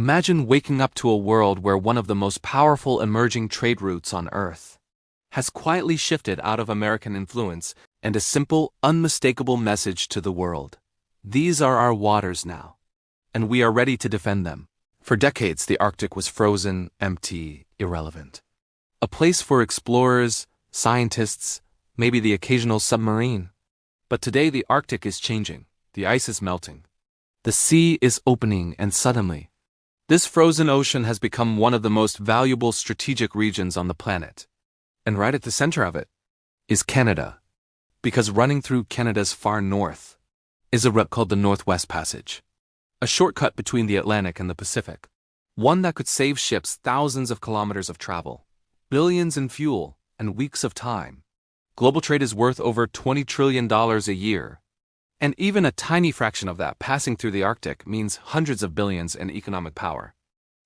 Imagine waking up to a world where one of the most powerful emerging trade routes on Earth has quietly shifted out of American influence, and a simple, unmistakable message to the world. These are our waters now, and we are ready to defend them. For decades, the Arctic was frozen, empty, irrelevant. A place for explorers, scientists, maybe the occasional submarine. But today the Arctic is changing. The ice is melting. The sea is opening, and suddenly, this frozen ocean has become one of the most valuable strategic regions on the planet. And right at the center of it is Canada. Because running through Canada's far north is a route called the Northwest Passage. A shortcut between the Atlantic and the Pacific. One that could save ships thousands of kilometers of travel, billions in fuel, and weeks of time. Global trade is worth over $20 trillion a year. And even a tiny fraction of that passing through the Arctic means hundreds of billions in economic power.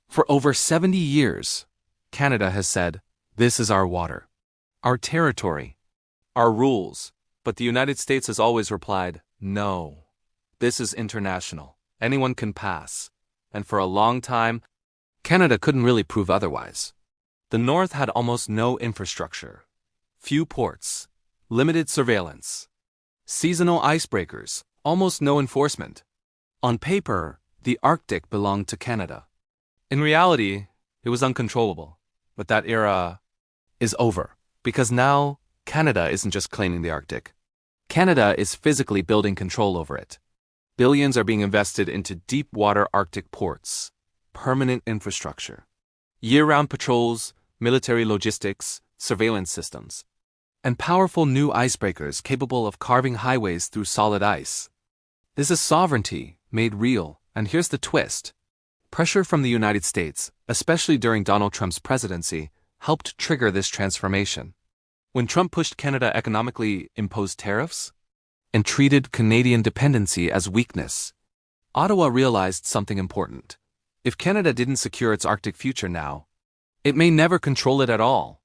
For over 70 years, Canada has said, "This is our water, our territory, our rules." But the United States has always replied, "No, this is international. Anyone can pass." And for a long time, Canada couldn't really prove otherwise. The North had almost no infrastructure, few ports, limited surveillance, seasonal icebreakers, almost no enforcement. On paper, the Arctic belonged to Canada. In reality, it was uncontrollable. But that era is over, because now Canada isn't just claiming the Arctic. Canada is physically building control over it. Billions are being invested into deep-water Arctic ports, permanent infrastructure, year-round patrols, military logistics, surveillance systems, and powerful new icebreakers capable of carving highways through solid ice. This is sovereignty made real, and here's the twist. Pressure from the United States, especially during Donald Trump's presidency, helped trigger this transformation. When Trump pushed Canada economically, imposed tariffs, and treated Canadian dependency as weakness, Ottawa realized something important. If Canada didn't secure its Arctic future now, it may never control it at all.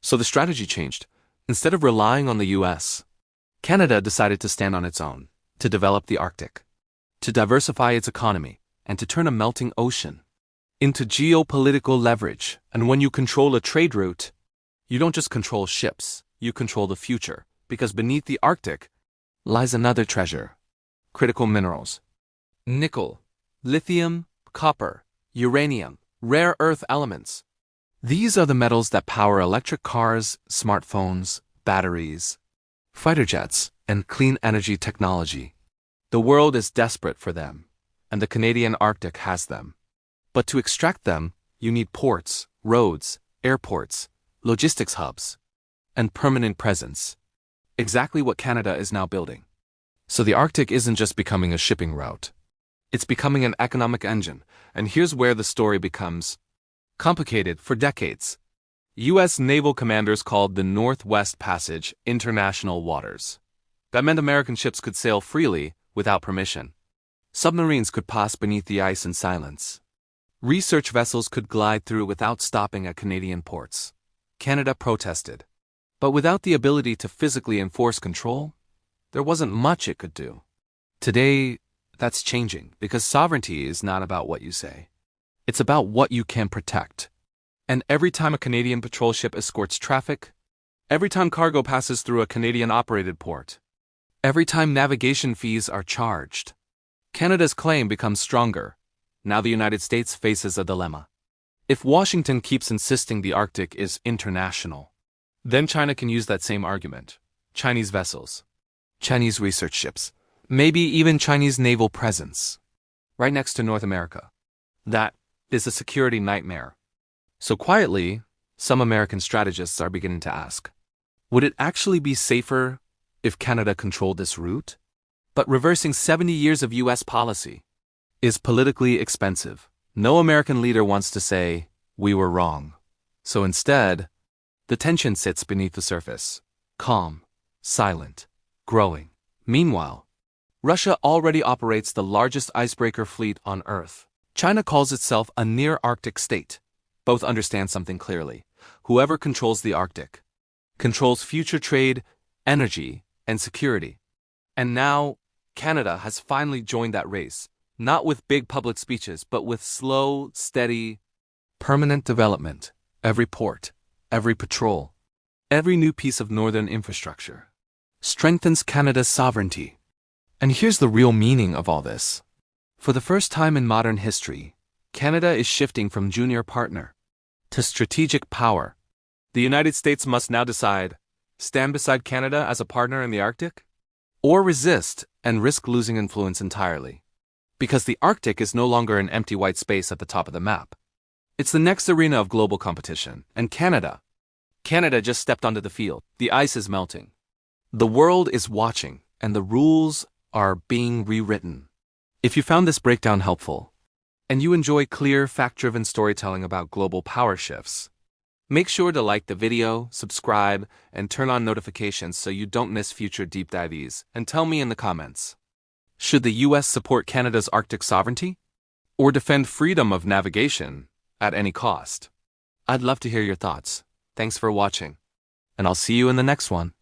So the strategy changed. Instead of relying on the US, Canada decided to stand on its own, to develop the Arctic, to diversify its economy, and to turn a melting ocean into geopolitical leverage. And when you control a trade route, you don't just control ships, you control the future, because beneath the Arctic lies another treasure: critical minerals. Nickel, lithium, copper, uranium, rare earth elements. These are the metals that power electric cars, smartphones, batteries, fighter jets, and clean energy technology. The world is desperate for them, and the Canadian Arctic has them. But to extract them, you need ports, roads, airports, logistics hubs, and permanent presence. Exactly what Canada is now building. So the Arctic isn't just becoming a shipping route. It's becoming an economic engine, and here's where the story becomes complicated. For decades, U.S. naval commanders called the Northwest Passage international waters. That meant American ships could sail freely without permission. Submarines could pass beneath the ice in silence. Research vessels could glide through without stopping at Canadian ports. Canada protested. But without the ability to physically enforce control, there wasn't much it could do. Today, that's changing, because sovereignty is not about what you say. It's about what you can protect. And every time a Canadian patrol ship escorts traffic, every time cargo passes through a Canadian-operated port, every time navigation fees are charged, Canada's claim becomes stronger. Now the United States faces a dilemma. If Washington keeps insisting the Arctic is international, then China can use that same argument. Chinese vessels, Chinese research ships, maybe even Chinese naval presence, right next to North America. That is a security nightmare. So quietly, some American strategists are beginning to ask, would it actually be safer if Canada controlled this route? But reversing 70 years of U.S. policy is politically expensive. No American leader wants to say, "We were wrong." So instead, the tension sits beneath the surface, calm, silent, growing. Meanwhile, Russia already operates the largest icebreaker fleet on Earth. China calls itself a near-Arctic state. Both understand something clearly. Whoever controls the Arctic controls future trade, energy, and security. And now, Canada has finally joined that race, Not with big public speeches, but with slow, steady, permanent development. Every port, every patrol, every new piece of northern infrastructure strengthens Canada's sovereignty. And here's the real meaning of all this. For the first time in modern history, Canada is shifting from junior partner to strategic power. The United States must now decide: stand beside Canada as a partner in the Arctic, or resist and risk losing influence entirely. Because the Arctic is no longer an empty white space at the top of the map. It's the next arena of global competition, and Canada just stepped onto the field. The ice is melting. The world is watching, and the rules are being rewritten. If you found this breakdown helpful, and you enjoy clear, fact-driven storytelling about global power shifts, make sure to like the video, subscribe, and turn on notifications so you don't miss future deep dives, and tell me in the comments. Should the US support Canada's Arctic sovereignty? Or defend freedom of navigation at any cost? I'd love to hear your thoughts. Thanks for watching, and I'll see you in the next one.